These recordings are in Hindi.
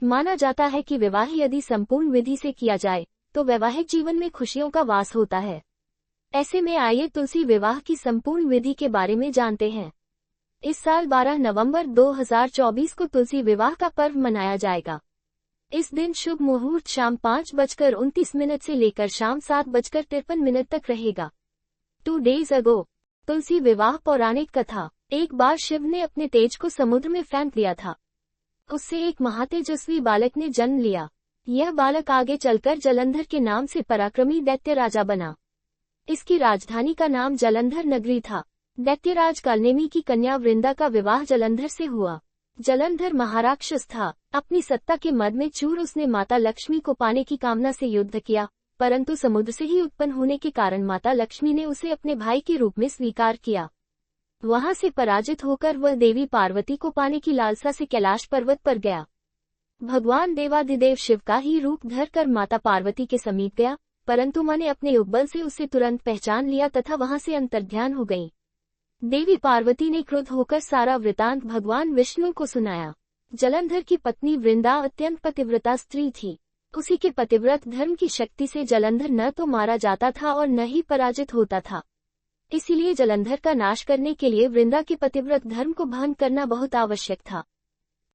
माना जाता है कि विवाह यदि संपूर्ण विधि से किया जाए तो वैवाहिक जीवन में खुशियों का वास होता है। ऐसे में आइए तुलसी विवाह की संपूर्ण विधि के बारे में जानते हैं। इस साल 12 नवंबर 2024 को तुलसी विवाह का पर्व मनाया जाएगा। इस दिन शुभ मुहूर्त शाम 5:29 से लेकर शाम 7:53 तक रहेगा। 2 days ago, तुलसी विवाह पौराणिक कथा। एक बार शिव ने अपने तेज को समुद्र में फेंक दिया था। उससे एक महातेजस्वी बालक ने जन्म लिया। यह बालक आगे चलकर जलंधर के नाम से पराक्रमी दैत्य राजा बना। इसकी राजधानी का नाम जलंधर नगरी था। दैत्यराज कालनेमी की कन्या वृंदा का विवाह जलंधर से हुआ। जलंधर महाराक्षस था। अपनी सत्ता के मद में चूर उसने माता लक्ष्मी को पाने की कामना से युद्ध किया, परंतु समुद्र से ही उत्पन्न होने के कारण माता लक्ष्मी ने उसे अपने भाई के रूप में स्वीकार किया। वहां से पराजित होकर वह देवी पार्वती को पाने की लालसा से कैलाश पर्वत पर गया। भगवान देवाधिदेव शिव का ही रूप धरकर माता पार्वती के समीप गया, परंतु मां ने अपने युगबल से उसे तुरंत पहचान लिया तथा वहां से अंतर्ध्यान हो गई। देवी पार्वती ने क्रुद्ध होकर सारा वृतांत भगवान विष्णु को सुनाया। जलंधर की पत्नी वृंदा अत्यंत पतिव्रता स्त्री थी। उसी के पतिव्रत धर्म की शक्ति से जलंधर न तो मारा जाता था और न ही पराजित होता था। इसीलिए जलंधर का नाश करने के लिए वृंदा के पतिव्रत धर्म को भंग करना बहुत आवश्यक था।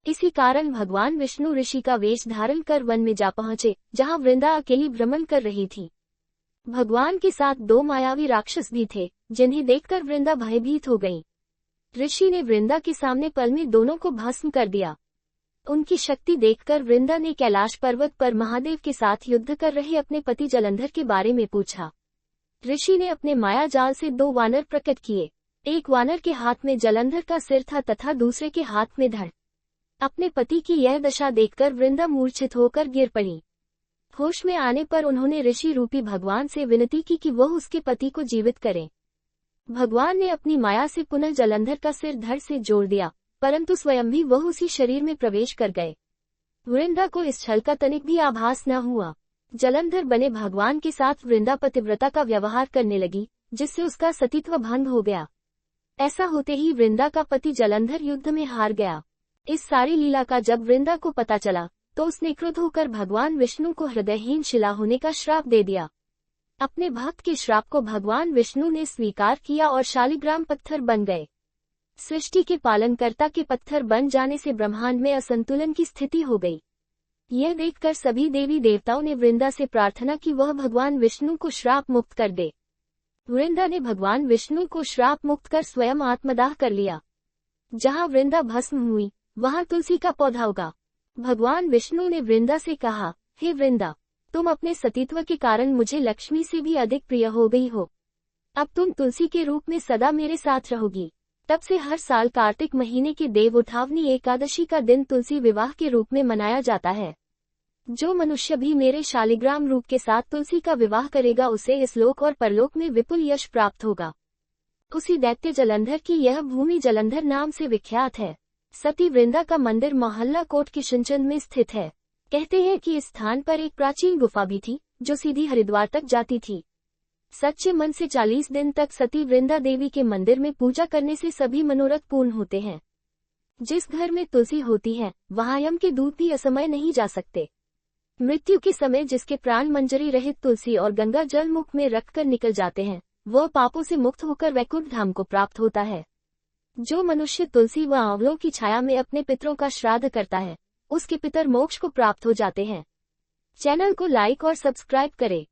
इसी कारण भगवान विष्णु ऋषि का वेश धारण कर वन में जा पहुंचे, जहां वृंदा अकेली भ्रमण कर रही थी। भगवान के साथ 2 मायावी राक्षस भी थे, जिन्हें देखकर वृंदा भयभीत हो गई। ऋषि ने वृंदा के सामने पल में दोनों को भस्म कर दिया। उनकी शक्ति देखकर वृंदा ने कैलाश पर्वत पर महादेव के साथ युद्ध कर रहे अपने पति जलंधर के बारे में पूछा। ऋषि ने अपने माया जाल से 2 वानर प्रकट किए। एक वानर के हाथ में जलंधर का सिर था तथा दूसरे के हाथ में धड़। अपने पति की यह दशा देखकर वृंदा मूर्छित होकर गिर पड़ी। होश में आने पर उन्होंने ऋषि रूपी भगवान से विनती की कि वह उसके पति को जीवित करें। भगवान ने अपनी माया से पुनः जलंधर का सिर धड़ से जोड़ दिया, परंतु स्वयं भी वह उसी शरीर में प्रवेश कर गए। वृंदा को इस छल का तनिक भी आभास न हुआ। जलंधर बने भगवान के साथ वृंदा पतिव्रता का व्यवहार करने लगी, जिससे उसका सतीत्व भंग हो गया। ऐसा होते ही वृंदा का पति जलंधर युद्ध में हार गया। इस सारी लीला का जब वृंदा को पता चला तो उसने क्रुद्ध होकर भगवान विष्णु को हृदयहीन शिला होने का श्राप दे दिया। अपने भक्त के श्राप को भगवान विष्णु ने स्वीकार किया और शालिग्राम पत्थर बन गए। सृष्टि के पालनकर्ता के पत्थर बन जाने से ब्रह्मांड में असंतुलन की स्थिति हो गई। यह देखकर सभी देवी देवताओं ने वृंदा से प्रार्थना की वह भगवान विष्णु को श्राप मुक्त कर दे। वृंदा ने भगवान विष्णु को श्राप मुक्त कर स्वयं आत्मदाह कर लिया। जहां वृंदा भस्म हुई वहां तुलसी का पौधा उगा। भगवान विष्णु ने वृंदा से कहा, हे वृंदा, तुम अपने सतीत्व के कारण मुझे लक्ष्मी से भी अधिक प्रिय हो गई हो। अब तुम तुलसी के रूप में सदा मेरे साथ रहोगी। तब से हर साल कार्तिक महीने के देव उठावनी एकादशी का दिन तुलसी विवाह के रूप में मनाया जाता है। जो मनुष्य भी मेरे शालिग्राम रूप के साथ तुलसी का विवाह करेगा उसे इस लोक और परलोक में विपुल यश प्राप्त होगा। उसी दैत्य जलंधर की यह भूमि जलंधर नाम से विख्यात है। सती वृंदा का मंदिर मोहल्ला कोट किशनचंद में स्थित है। कहते हैं कि इस स्थान पर एक प्राचीन गुफा भी थी जो सीधी हरिद्वार तक जाती थी। सच्चे मन से 40 दिन तक सती वृंदा देवी के मंदिर में पूजा करने से सभी मनोरथ पूर्ण होते हैं। जिस घर में तुलसी होती है वहां यम के दूत भी असमय नहीं जा सकते। मृत्यु के समय जिसके प्राण मंजरी रहित तुलसी और गंगा जल मुख में रखकर निकल जाते हैं वह पापों से मुक्त होकर वैकुंठ धाम को प्राप्त होता है। जो मनुष्य तुलसी व आंवलों की छाया में अपने पितरों का श्राद्ध करता है उसके पितर मोक्ष को प्राप्त हो जाते हैं। चैनल को लाइक और सब्सक्राइब करें।